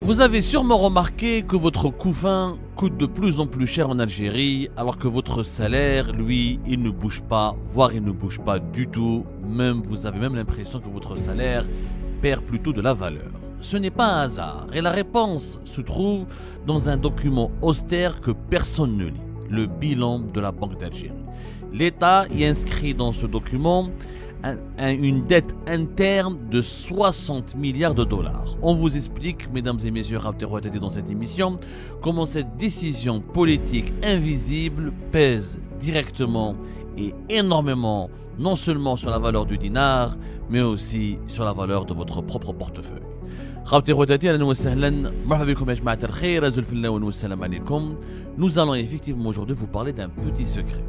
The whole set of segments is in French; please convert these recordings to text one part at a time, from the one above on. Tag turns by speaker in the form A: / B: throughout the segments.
A: Vous avez sûrement remarqué que votre couffin coûte de plus en plus cher en Algérie, alors que votre salaire, lui, il ne bouge pas, voire il ne bouge pas du tout. Même, vous avez même l'impression que votre salaire perd plutôt de la valeur. Ce n'est pas un hasard, et la réponse se trouve dans un document austère que personne ne lit, le bilan de la Banque d'Algérie. L'État y inscrit dans ce document une dette interne de 60 milliards de dollars. On vous explique, mesdames et messieurs, dans cette émission, comment cette décision politique invisible pèse directement et énormément, non seulement sur la valeur du dinar, mais aussi sur la valeur de votre propre portefeuille. Nous allons effectivement aujourd'hui vous parler d'un petit secret.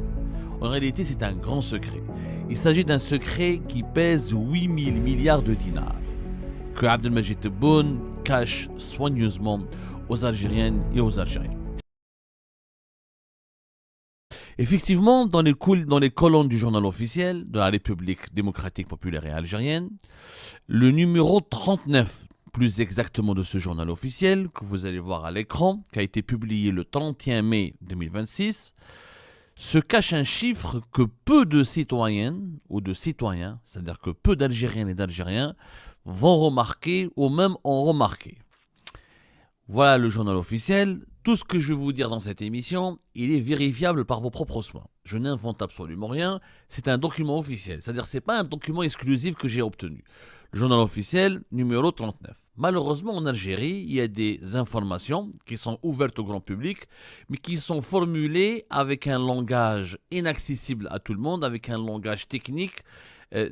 A: En réalité, c'est un grand secret. Il s'agit d'un secret qui pèse 8000 milliards de dinars, que Abdelmajid Tebboune cache soigneusement aux Algériennes et aux Algériens. Effectivement, dans les colonnes du journal officiel de la République démocratique populaire et algérienne, le numéro 39, plus exactement de ce journal officiel, que vous allez voir à l'écran, qui a été publié le 31 mai 2026, se cache un chiffre que peu de citoyennes ou de citoyens, c'est-à-dire que peu d'Algériennes et d'Algériens, vont remarquer ou même ont remarqué. Voilà le journal officiel. Tout ce que je vais vous dire dans cette émission, il est vérifiable par vos propres soins. Je n'invente absolument rien, c'est un document officiel. C'est-à-dire que ce n'est pas un document exclusif que j'ai obtenu. Le journal officiel numéro 39. Malheureusement, en Algérie, il y a des informations qui sont ouvertes au grand public, mais qui sont formulées avec un langage inaccessible à tout le monde, avec un langage technique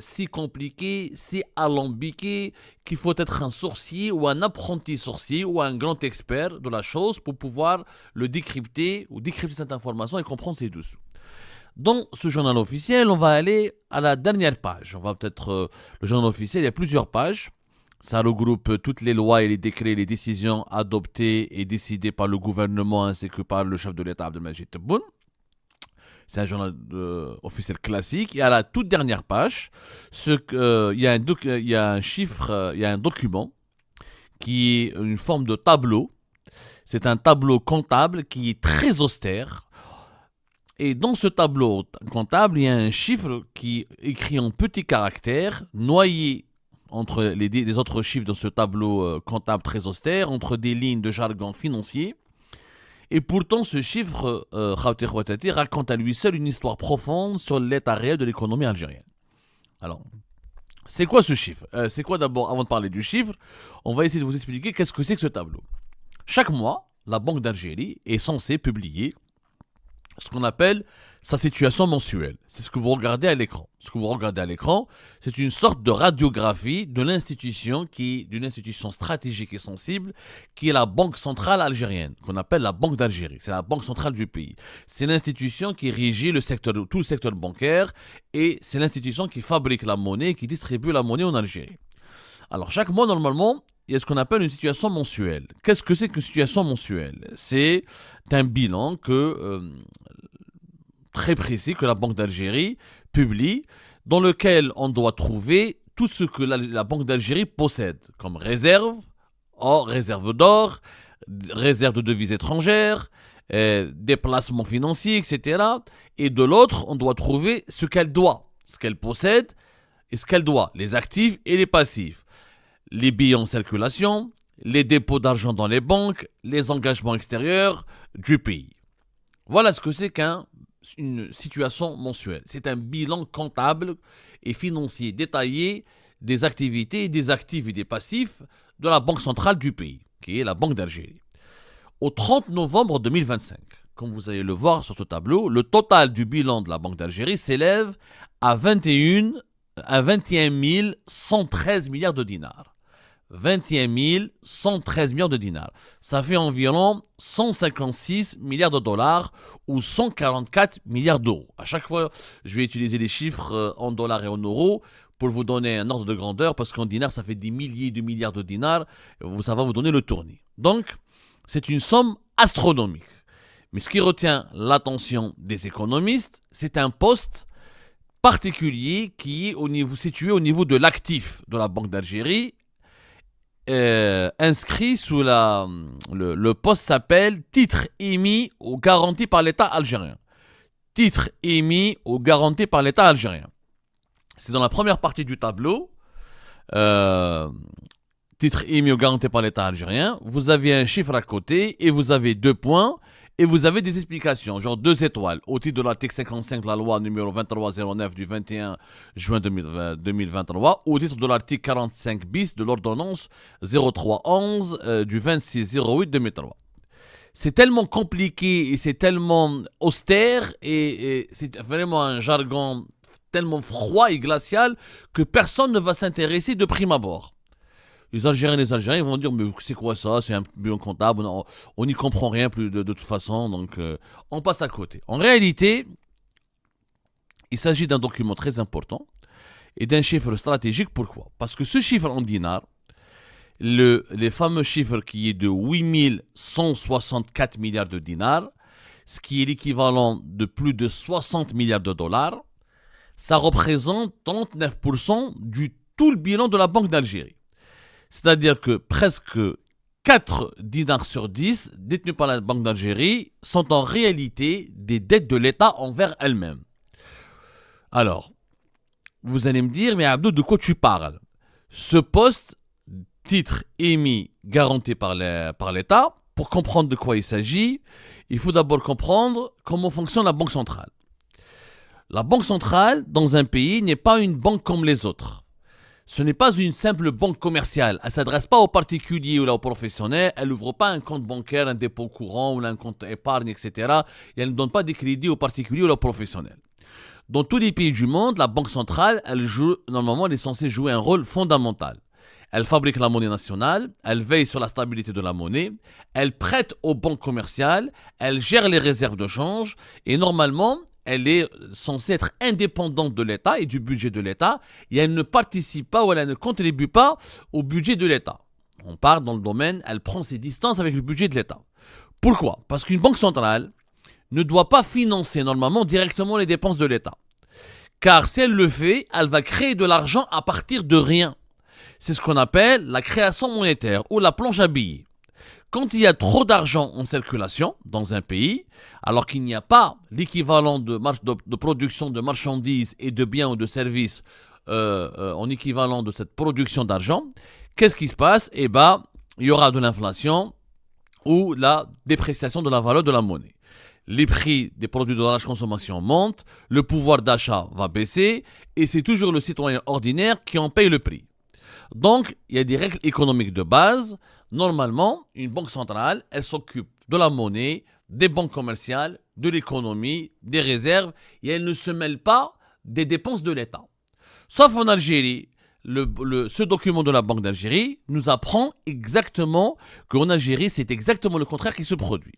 A: si compliqué, si alambiqué, qu'il faut être un sorcier ou un apprenti sorcier ou un grand expert de la chose pour pouvoir le décrypter ou décrypter cette information et comprendre ses dessous. Dans ce journal officiel, on va aller à la dernière page. Le journal officiel, il y a plusieurs pages. Ça regroupe toutes les lois et les décrets, les décisions adoptées et décidées par le gouvernement ainsi que par le chef de l'État Abdelmajid Tebboune. C'est un journal officiel classique. Et à la toute dernière page, il y a un document qui est une forme de tableau. C'est un tableau comptable qui est très austère. Et dans ce tableau comptable, il y a un chiffre qui est écrit en petits caractères, noyé entre les autres chiffres dans ce tableau comptable très austère, entre des lignes de jargon financier. Et pourtant, ce chiffre, raconte à lui seul une histoire profonde sur l'état réel de l'économie algérienne. Alors, c'est quoi ce chiffre ? C'est quoi d'abord, avant de parler du chiffre, on va essayer de vous expliquer qu'est-ce que c'est que ce tableau. Chaque mois, la Banque d'Algérie est censée publier ce qu'on appelle sa situation mensuelle. C'est ce que vous regardez à l'écran. Ce que vous regardez à l'écran, c'est une sorte de radiographie de l'institution d'une institution stratégique et sensible qui est la Banque centrale algérienne, qu'on appelle la Banque d'Algérie. C'est la banque centrale du pays. C'est l'institution qui régit tout le secteur bancaire et c'est l'institution qui fabrique la monnaie et qui distribue la monnaie en Algérie. Alors chaque mois, normalement, il y a ce qu'on appelle une situation mensuelle. Qu'est-ce que c'est qu'une situation mensuelle ? C'est un bilan très précis que la Banque d'Algérie publie, dans lequel on doit trouver tout ce que la Banque d'Algérie possède, comme réserve d'or, réserve de devises étrangères, des placements financiers, etc. Et de l'autre, on doit trouver ce qu'elle doit, ce qu'elle possède et ce qu'elle doit, les actifs et les passifs. Les billets en circulation, les dépôts d'argent dans les banques, les engagements extérieurs du pays. Voilà ce que c'est qu'une situation mensuelle. C'est un bilan comptable et financier détaillé des activités, des actifs et des passifs de la banque centrale du pays, qui est la Banque d'Algérie. Au 30 novembre 2025, comme vous allez le voir sur ce tableau, le total du bilan de la Banque d'Algérie s'élève à 21 113 milliards de dinars. 21 113 milliards de dinars. Ça fait environ 156 milliards de dollars ou 144 milliards d'euros. À chaque fois, je vais utiliser les chiffres en dollars et en euros pour vous donner un ordre de grandeur parce qu'en dinars, ça fait des milliers de milliards de dinars. Ça va vous donner le tournis. Donc, c'est une somme astronomique. Mais ce qui retient l'attention des économistes, c'est un poste particulier qui est situé au niveau de l'actif de la Banque d'Algérie inscrit sous le poste s'appelle titre émis ou garanti par l'État algérien. Titre émis ou garanti par l'État algérien. C'est dans la première partie du tableau. Titre émis ou garanti par l'État algérien. Vous avez un chiffre à côté et vous avez 2 points. Et vous avez des explications, genre 2 étoiles, au titre de l'article 55 de la loi numéro 2309 du 21 juin 2023, au titre de l'article 45 bis de l'ordonnance 0311 du 26 08 2003. C'est tellement compliqué et c'est tellement austère et c'est vraiment un jargon tellement froid et glacial que personne ne va s'intéresser de prime abord. Les Algériens ils vont dire mais c'est quoi ça, c'est un bilan comptable, on n'y comprend rien plus de toute façon, donc on passe à côté. En réalité, il s'agit d'un document très important et d'un chiffre stratégique. Pourquoi ? Parce que ce chiffre en dinars, les fameux chiffres qui est de 8164 milliards de dinars, ce qui est l'équivalent de plus de 60 milliards de dollars, ça représente 39% du tout le bilan de la Banque d'Algérie. C'est-à-dire que presque 4 dinars sur 10 détenus par la Banque d'Algérie sont en réalité des dettes de l'État envers elle-même. Alors, vous allez me dire, mais Abdou, de quoi tu parles ? Ce poste, titre émis garanti par l'État, pour comprendre de quoi il s'agit, il faut d'abord comprendre comment fonctionne la Banque centrale. La Banque centrale, dans un pays, n'est pas une banque comme les autres. Ce n'est pas une simple banque commerciale. Elle ne s'adresse pas aux particuliers ou aux professionnels. Elle n'ouvre pas un compte bancaire, un dépôt courant ou un compte épargne, etc. Et elle ne donne pas des crédits aux particuliers ou aux professionnels. Dans tous les pays du monde, la Banque centrale, normalement, elle est censée jouer un rôle fondamental. Elle fabrique la monnaie nationale, elle veille sur la stabilité de la monnaie, elle prête aux banques commerciales, elle gère les réserves de change et normalement, elle est censée être indépendante de l'État et du budget de l'État et elle ne participe pas ou elle ne contribue pas au budget de l'État. On part dans le domaine, elle prend ses distances avec le budget de l'État. Pourquoi ? Parce qu'une banque centrale ne doit pas financer normalement directement les dépenses de l'État. Car si elle le fait, elle va créer de l'argent à partir de rien. C'est ce qu'on appelle la création monétaire ou la planche à billets. Quand il y a trop d'argent en circulation dans un pays, alors qu'il n'y a pas l'équivalent de production de marchandises et de biens ou de services en équivalent de cette production d'argent, qu'est-ce qui se passe ? Eh bien, il y aura de l'inflation ou la dépréciation de la valeur de la monnaie. Les prix des produits de large consommation montent, le pouvoir d'achat va baisser et c'est toujours le citoyen ordinaire qui en paye le prix. Donc, il y a des règles économiques de base. Normalement, une banque centrale, elle s'occupe de la monnaie, des banques commerciales, de l'économie, des réserves, et elle ne se mêle pas des dépenses de l'État. Sauf en Algérie, ce document de la Banque d'Algérie nous apprend exactement qu'en Algérie, c'est exactement le contraire qui se produit.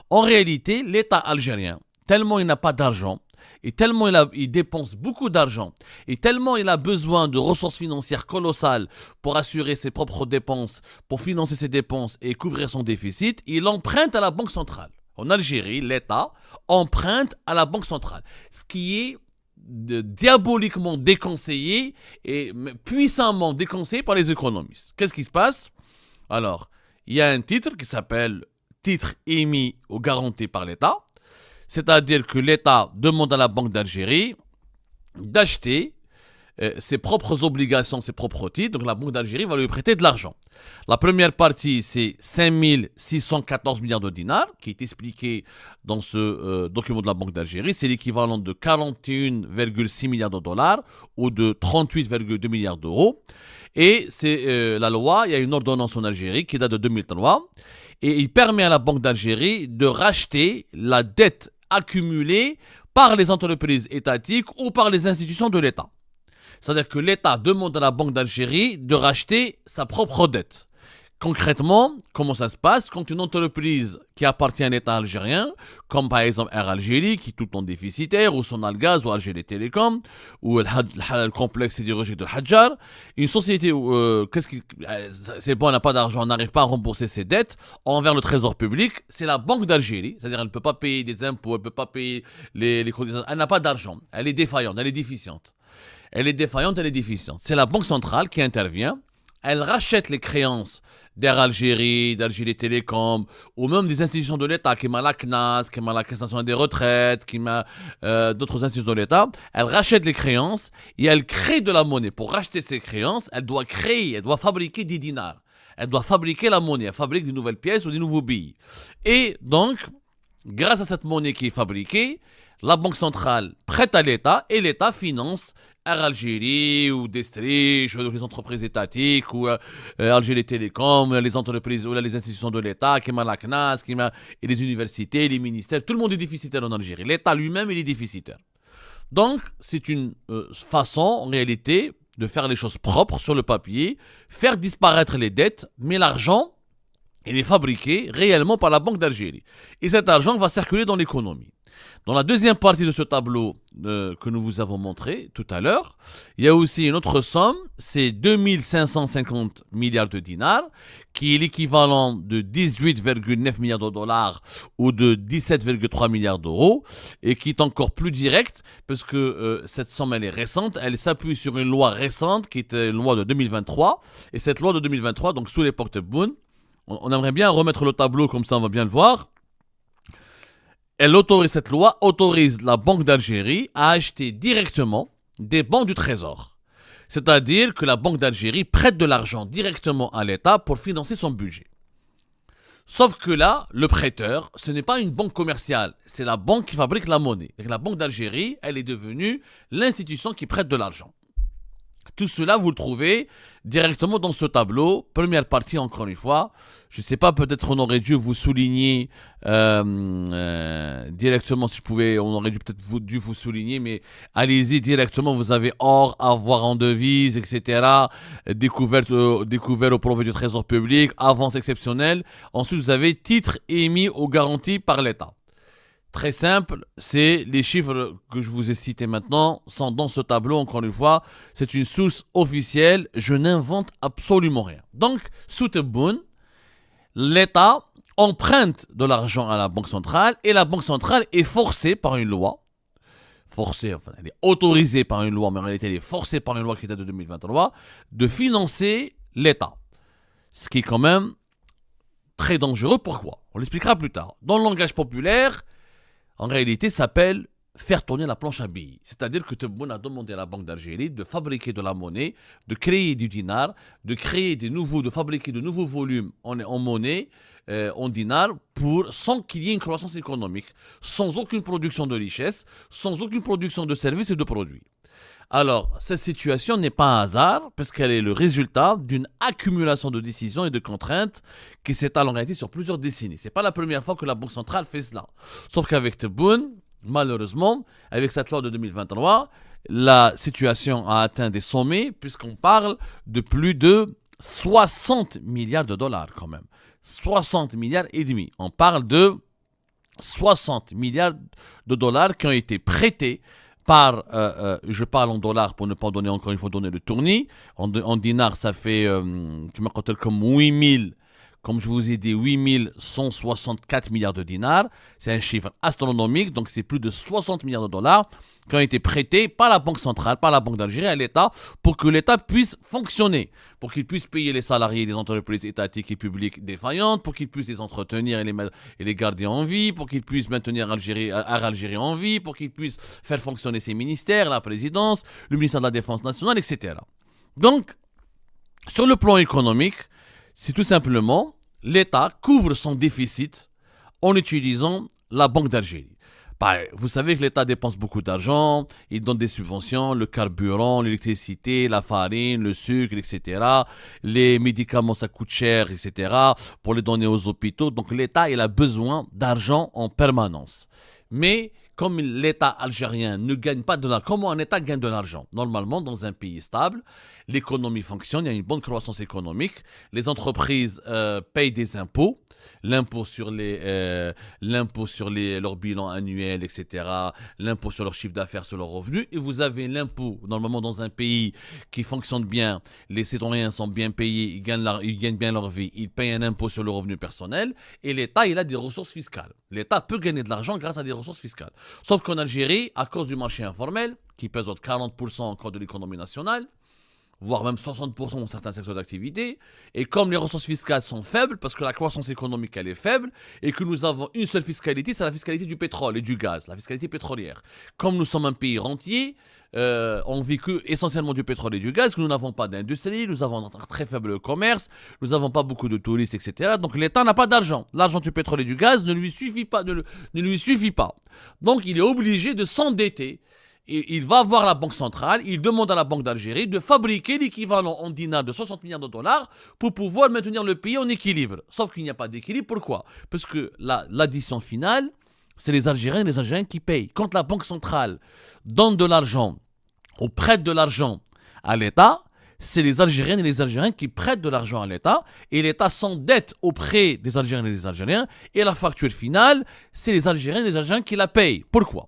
A: En réalité, l'État algérien, tellement il n'a pas d'argent, et tellement il dépense beaucoup d'argent, et tellement il a besoin de ressources financières colossales pour assurer ses propres dépenses, pour financer ses dépenses et couvrir son déficit, il emprunte à la Banque centrale. En Algérie, l'État emprunte à la Banque centrale, ce qui est diaboliquement déconseillé et puissamment déconseillé par les économistes. Qu'est-ce qui se passe ? Alors, il y a un titre qui s'appelle titre émis ou garanti par l'État. C'est-à-dire que l'État demande à la Banque d'Algérie d'acheter ses propres obligations, ses propres titres. Donc la Banque d'Algérie va lui prêter de l'argent. La première partie, c'est 5614 milliards de dinars, qui est expliqué dans ce document de la Banque d'Algérie. C'est l'équivalent de 41,6 milliards de dollars ou de 38,2 milliards d'euros. Et c'est la loi, il y a une ordonnance en Algérie qui date de 2003. Et il permet à la Banque d'Algérie de racheter la dette accumulée par les entreprises étatiques ou par les institutions de l'État. C'est-à-dire que l'État demande à la Banque d'Algérie de racheter sa propre dette. Concrètement, comment ça se passe ? Quand une entreprise qui appartient à l'État algérien, comme par exemple Air Algérie, qui est tout le temps déficitaire, ou Sonalgaz, ou Algérie Télécom, ou le complexe sidérurgique de Hadjar, une société où c'est bon, elle n'a pas d'argent, on n'arrive pas à rembourser ses dettes envers le trésor public, c'est la Banque d'Algérie, c'est-à-dire elle ne peut pas payer des impôts, elle ne peut pas payer les conditions, elle n'a pas d'argent, elle est défaillante, elle est déficiente. Elle est défaillante, elle est déficiente. C'est la Banque centrale qui intervient elle rachète les créances d'Air Algérie, d'Algérie Télécom, ou même des institutions de l'État, qui m'a la CNAS, qui m'a la Caisse nationale des retraites, qui m'a d'autres institutions de l'État. Elle rachète les créances et elle crée de la monnaie. Pour racheter ces créances, elle doit fabriquer des dinars. Elle doit fabriquer la monnaie, elle fabrique des nouvelles pièces ou des nouveaux billets. Et donc, grâce à cette monnaie qui est fabriquée, la Banque centrale prête à l'État et l'État finance Air Algérie ou Destrich, ou les entreprises étatiques, ou Algérie Télécom, les entreprises ou les institutions de l'État, qui m'a la CNAS, et les universités, les ministères. Tout le monde est déficitaire en Algérie. L'État lui-même, il est déficitaire. Donc, c'est une façon, en réalité, de faire les choses propres sur le papier, faire disparaître les dettes, mais l'argent, il est fabriqué réellement par la Banque d'Algérie. Et cet argent va circuler dans l'économie. Dans la deuxième partie de ce tableau que nous vous avons montré tout à l'heure, il y a aussi une autre somme, c'est 2550 milliards de dinars, qui est l'équivalent de 18,9 milliards de dollars ou de 17,3 milliards d'euros, et qui est encore plus direct, parce que cette somme, elle est récente, elle s'appuie sur une loi récente, qui est une loi de 2023, et cette loi de 2023, donc sous l'époque Tebboune, on aimerait bien remettre le tableau, comme ça on va bien le voir. Cette loi autorise la Banque d'Algérie à acheter directement des bons du Trésor. C'est-à-dire que la Banque d'Algérie prête de l'argent directement à l'État pour financer son budget. Sauf que là, le prêteur, ce n'est pas une banque commerciale, c'est la banque qui fabrique la monnaie. Et la Banque d'Algérie, elle est devenue l'institution qui prête de l'argent. Tout cela, vous le trouvez directement dans ce tableau. Première partie, encore une fois. Je ne sais pas, peut-être on aurait dû vous souligner directement, si je pouvais, on aurait dû vous souligner, mais allez-y directement, vous avez or, avoir en devise, etc. Découvert au profit du Trésor public, avance exceptionnelle. Ensuite, vous avez titres émis aux garanties par l'État. Très simple, c'est les chiffres que je vous ai cités maintenant sont dans ce tableau, encore une fois, c'est une source officielle, je n'invente absolument rien. Donc, sous Tebboune, l'État emprunte de l'argent à la Banque centrale et la Banque centrale est forcée par une loi, elle est autorisée par une loi, mais en réalité elle est forcée par une loi qui date de 2023, de financer l'État. Ce qui est quand même très dangereux, pourquoi ? On l'expliquera plus tard. Dans le langage populaire, en réalité, ça s'appelle faire tourner la planche à billets. C'est-à-dire que Tebboune a demandé à la Banque d'Algérie de fabriquer de la monnaie, de créer du dinar, de fabriquer de nouveaux volumes en monnaie, en dinar, sans qu'il y ait une croissance économique, sans aucune production de richesse, sans aucune production de services et de produits. Alors, cette situation n'est pas un hasard, parce qu'elle est le résultat d'une accumulation de décisions et de contraintes qui s'étalent en réalité sur plusieurs décennies. Ce n'est pas la première fois que la Banque centrale fait cela. Sauf qu'avec Tebboune, malheureusement, avec cette loi de 2023, la situation a atteint des sommets, puisqu'on parle de plus de 60 milliards de dollars quand même. 60 milliards et demi. On parle de 60 milliards de dollars qui ont été prêtés par, je parle en dollars pour ne pas donner encore une fois donner le tournis. En dinars, ça fait comme 8000, comme je vous ai dit, 8164 milliards de dinars. C'est un chiffre astronomique, donc c'est plus de 60 milliards de dollars qui ont été prêtés par la Banque centrale, par la Banque d'Algérie à l'État, pour que l'État puisse fonctionner, pour qu'il puisse payer les salariés des entreprises étatiques et publiques défaillantes, pour qu'il puisse les entretenir et les garder en vie, pour qu'il puisse maintenir Air Algérie en vie, pour qu'il puisse faire fonctionner ses ministères, la présidence, le ministère de la Défense nationale, etc. Donc, sur le plan économique, c'est tout simplement l'État couvre son déficit en utilisant la Banque d'Algérie. Vous savez que l'État dépense beaucoup d'argent, il donne des subventions, le carburant, l'électricité, la farine, le sucre, etc. Les médicaments, ça coûte cher, etc. pour les donner aux hôpitaux. Donc l'État, il a besoin d'argent en permanence. Mais comme l'État algérien ne gagne pas de l'argent, comment un État gagne de l'argent ? Normalement, dans un pays stable, l'économie fonctionne, il y a une bonne croissance économique, les entreprises payent des impôts, l'impôt sur leur bilan annuel, etc., l'impôt sur leur chiffre d'affaires, sur leurs revenus, et vous avez l'impôt, normalement dans un pays qui fonctionne bien, les citoyens sont bien payés, ils gagnent bien leur vie, ils payent un impôt sur le revenu personnel, et l'État, il a des ressources fiscales. L'État peut gagner de l'argent grâce à des ressources fiscales. Sauf qu'en Algérie, à cause du marché informel, qui pèse 40% encore de l'économie nationale, voire même 60% dans certains secteurs d'activité. Et comme les ressources fiscales sont faibles, parce que la croissance économique elle est faible, et que nous avons une seule fiscalité, c'est la fiscalité du pétrole et du gaz, la fiscalité pétrolière. Comme nous sommes un pays rentier, on vit que essentiellement du pétrole et du gaz, que nous n'avons pas d'industrie, nous avons un très faible commerce, nous n'avons pas beaucoup de touristes, etc. Donc l'État n'a pas d'argent. L'argent du pétrole et du gaz ne lui suffit pas. Ne lui suffit pas. Donc il est obligé de s'endetter. Et il va voir la Banque centrale, il demande à la Banque d'Algérie de fabriquer l'équivalent en dinars de 60 milliards de dollars pour pouvoir maintenir le pays en équilibre. Sauf qu'il n'y a pas d'équilibre. Pourquoi ? Parce que l'addition finale, c'est les Algériens et les Algériens qui payent. Quand la Banque centrale donne de l'argent ou prête de l'argent à l'État, c'est les Algériennes et les Algériens qui prêtent de l'argent à l'État, et l'État s'endette auprès des Algériens et des Algériens, et la facture finale, c'est les Algériens et les Algériens qui la payent. Pourquoi ?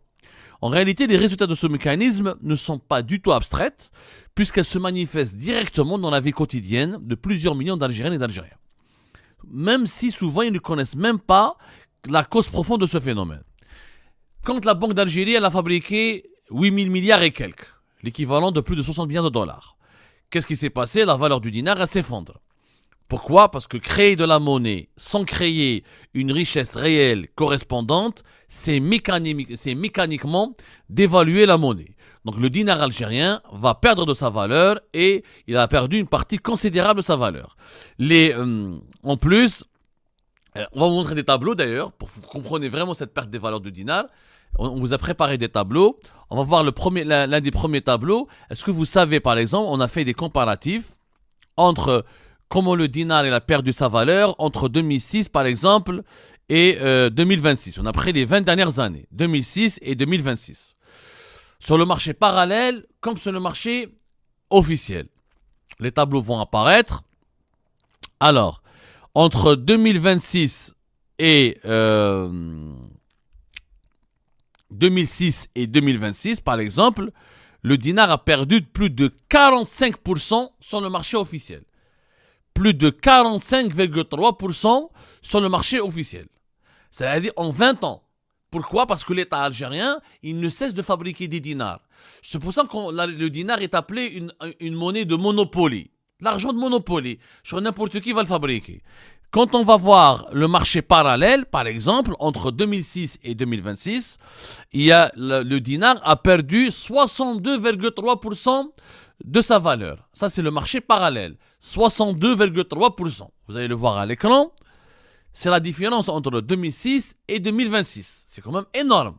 A: En réalité, les résultats de ce mécanisme ne sont pas du tout abstraites, puisqu'elles se manifestent directement dans la vie quotidienne de plusieurs millions d'Algériennes et d'Algériens. Même si souvent ils ne connaissent même pas la cause profonde de ce phénomène. Quand la Banque d'Algérie elle a fabriqué 8 000 milliards et quelques, l'équivalent de plus de 60 milliards de dollars, qu'est-ce qui s'est passé ? La valeur du dinar elle s'effondre. Pourquoi ? Parce que créer de la monnaie sans créer une richesse réelle correspondante, c'est mécaniquement d'évaluer la monnaie. Donc le dinar algérien va perdre de sa valeur et il a perdu une partie considérable de sa valeur. En plus, on va vous montrer des tableaux d'ailleurs pour que vous compreniez vraiment cette perte des valeurs du dinar. On vous a préparé des tableaux. On va voir l'un des premiers tableaux. Est-ce que vous savez, par exemple, on a fait des comparatifs entre comment le dinar il a perdu sa valeur entre 2006 par exemple et 2026. On a pris les 20 dernières années, 2006 et 2026. Sur le marché parallèle comme sur le marché officiel. Les tableaux vont apparaître. Alors, entre 2026 et 2006 et 2026 par exemple, le dinar a perdu plus de 45% sur le marché officiel. Plus de 45,3% sur le marché officiel. C'est-à-dire en 20 ans. Pourquoi ? Parce que l'État algérien, il ne cesse de fabriquer des dinars. C'est pour ça que le dinar est appelé une monnaie de monopoly. L'argent de monopoly. Sur n'importe qui va le fabriquer. Quand on va voir le marché parallèle, par exemple, entre 2006 et 2026, le dinar a perdu 62,3% de sa valeur. Ça, c'est le marché parallèle. 62,3%. Vous allez le voir à l'écran. C'est la différence entre 2006 et 2026. C'est quand même énorme.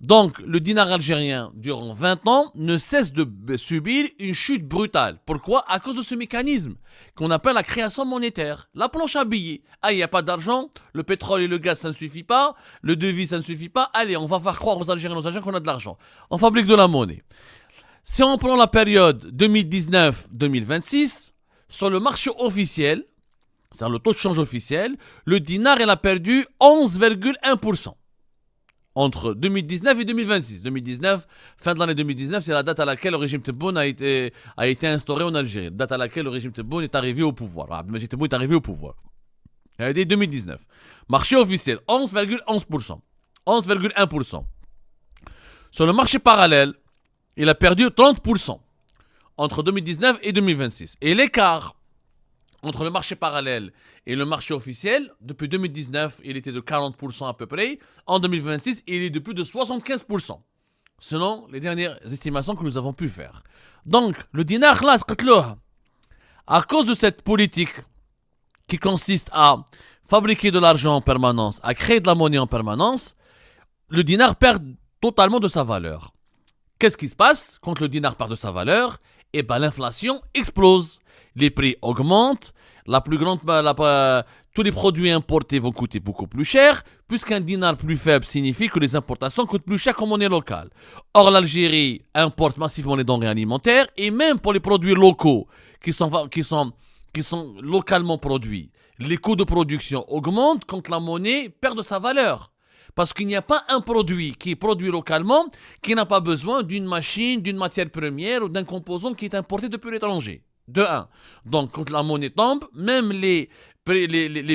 A: Donc, le dinar algérien, durant 20 ans, ne cesse de subir une chute brutale. Pourquoi ? À cause de ce mécanisme qu'on appelle la création monétaire. La planche à billets. Ah, il n'y a pas d'argent, le pétrole et le gaz, ça ne suffit pas, le devise, ça ne suffit pas. Allez, on va faire croire aux Algériens et aux Algériens qu'on a de l'argent. On fabrique de la monnaie. Si on prend la période 2019-2026, sur le marché officiel, c'est-à-dire le taux de change officiel, le dinar il a perdu 11,1%. Entre 2019 et 2026. 2019, fin de l'année 2019, c'est la date à laquelle le régime Tebboune a été instauré en Algérie. Date à laquelle le régime Tebboune est arrivé au pouvoir. Abdelmajid Tebboune est arrivé au pouvoir. Il a été 2019. Marché officiel, 11,11%. 11,1%. Sur le marché parallèle, il a perdu 30% entre 2019 et 2026. Et l'écart entre le marché parallèle et le marché officiel, depuis 2019, il était de 40% à peu près. En 2026, il est de plus de 75%, selon les dernières estimations que nous avons pu faire. Donc, le dinar, là, à cause de cette politique qui consiste à fabriquer de l'argent en permanence, à créer de la monnaie en permanence, le dinar perd totalement de sa valeur. Qu'est-ce qui se passe quand le dinar perd de sa valeur ? Eh bien, l'inflation explose. Les prix augmentent. Tous les produits importés vont coûter beaucoup plus cher, puisqu'un dinar plus faible signifie que les importations coûtent plus cher qu'en monnaie locale. Or, l'Algérie importe massivement les denrées alimentaires, et même pour les produits locaux qui sont localement produits, les coûts de production augmentent quand la monnaie perd de sa valeur. Parce qu'il n'y a pas un produit qui est produit localement qui n'a pas besoin d'une machine, d'une matière première ou d'un composant qui est importé depuis l'étranger. De un. Donc, quand la monnaie tombe, même les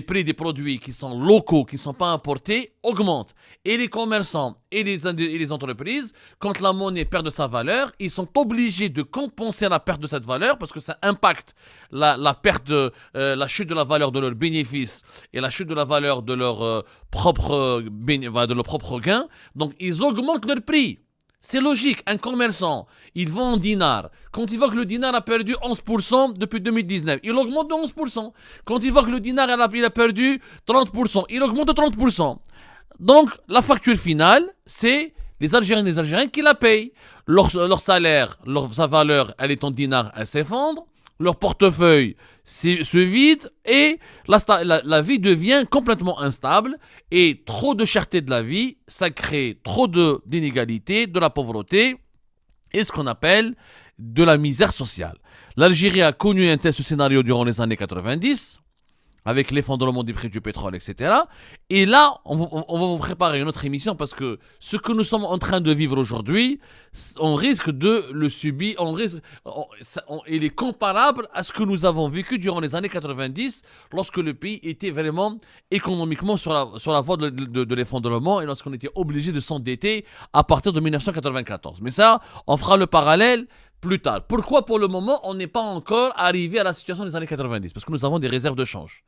A: prix des produits qui sont locaux, qui ne sont pas importés, augmentent. Et les commerçants et les entreprises, quand la monnaie perd de sa valeur, ils sont obligés de compenser la perte de cette valeur parce que ça impacte la chute de la valeur de leurs bénéfices et la chute de la valeur de leur propre gain. Donc, ils augmentent leur prix. C'est logique, un commerçant, il vend en dinars. Quand il voit que le dinar a perdu 11% depuis 2019, il augmente de 11%. Quand il voit que le dinar il a perdu 30%, il augmente de 30%. Donc, la facture finale, c'est les Algériens et les Algériens qui la payent. Leur salaire, sa valeur, elle est en dinars, elle s'effondre. Leur portefeuille se vide et la vie devient complètement instable et trop de cherté de la vie, ça crée trop d'inégalités, de la pauvreté et ce qu'on appelle de la misère sociale. L'Algérie a connu un tel scénario durant les années 90 avec l'effondrement des prix du pétrole, etc. Et là, on va vous préparer une autre émission parce que ce que nous sommes en train de vivre aujourd'hui, on risque de le subir, il est comparable à ce que nous avons vécu durant les années 90 lorsque le pays était vraiment économiquement sur la voie de l'effondrement et lorsqu'on était obligé de s'endetter à partir de 1994. Mais ça, on fera le parallèle plus tard. Pourquoi pour le moment on n'est pas encore arrivé à la situation des années 90? Parce que nous avons des réserves de change.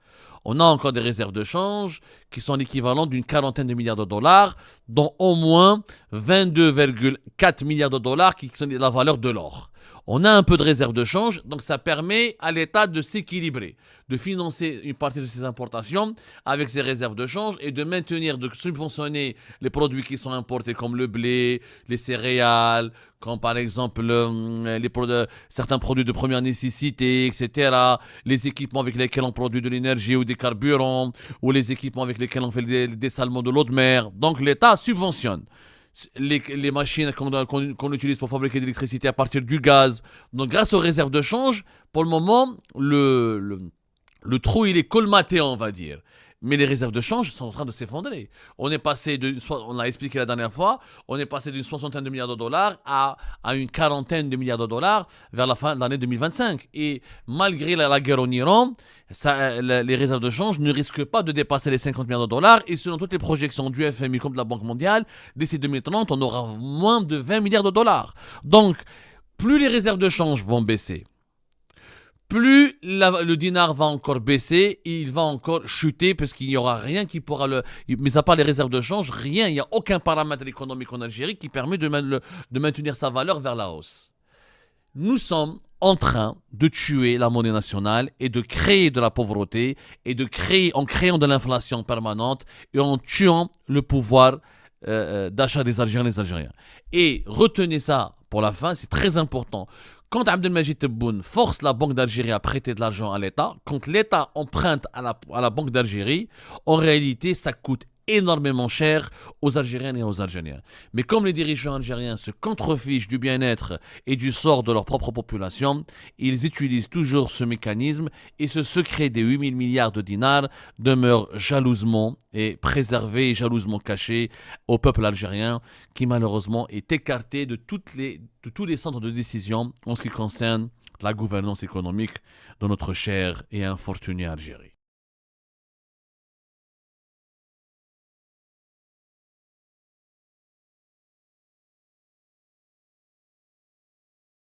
A: On a encore des réserves de change qui sont l'équivalent d'une quarantaine de milliards de dollars, dont au moins 22,4 milliards de dollars qui sont la valeur de l'or. On a un peu de réserve de change, donc ça permet à l'État de s'équilibrer, de financer une partie de ses importations avec ses réserves de change et de maintenir, de subventionner les produits qui sont importés comme le blé, les céréales, comme par exemple certains produits de première nécessité, etc. Les équipements avec lesquels on produit de l'énergie ou des carburants, ou les équipements avec lesquels on fait le dessalement de l'eau de mer. Donc l'État subventionne les machines qu'on utilise pour fabriquer de l'électricité à partir du gaz. Donc grâce aux réserves de change, pour le moment, le trou il est colmaté, on va dire. Mais les réserves de change sont en train de s'effondrer. On l'a expliqué la dernière fois, on est passé d'une soixantaine de milliards de dollars à une quarantaine de milliards de dollars vers la fin de l'année 2025. Et malgré la guerre en Iran, les réserves de change ne risquent pas de dépasser les 50 milliards de dollars. Et selon toutes les projections du FMI comme de la Banque mondiale, d'ici 2030, on aura moins de 20 milliards de dollars. Donc, plus les réserves de change vont baisser, plus le dinar va encore baisser, il va encore chuter parce qu'il n'y aura rien qui pourra mis à part les réserves de change, rien, il n'y a aucun paramètre économique en Algérie qui permet de maintenir sa valeur vers la hausse. Nous sommes en train de tuer la monnaie nationale et de créer de la pauvreté en créant de l'inflation permanente et en tuant le pouvoir d'achat des Algériens et des Algériens. Et retenez ça pour la fin, c'est très important. Quand Abdelmajid Tebboune force la Banque d'Algérie à prêter de l'argent à l'État, quand l'État emprunte à la Banque d'Algérie, en réalité, ça coûte énormément cher aux Algériennes et aux Algériens. Mais comme les dirigeants algériens se contrefichent du bien-être et du sort de leur propre population, ils utilisent toujours ce mécanisme et ce secret des 8000 milliards de dinars demeure jalousement et préservé et jalousement caché au peuple algérien qui malheureusement est écarté de tous les centres de décision en ce qui concerne la gouvernance économique de notre chère et infortunée Algérie.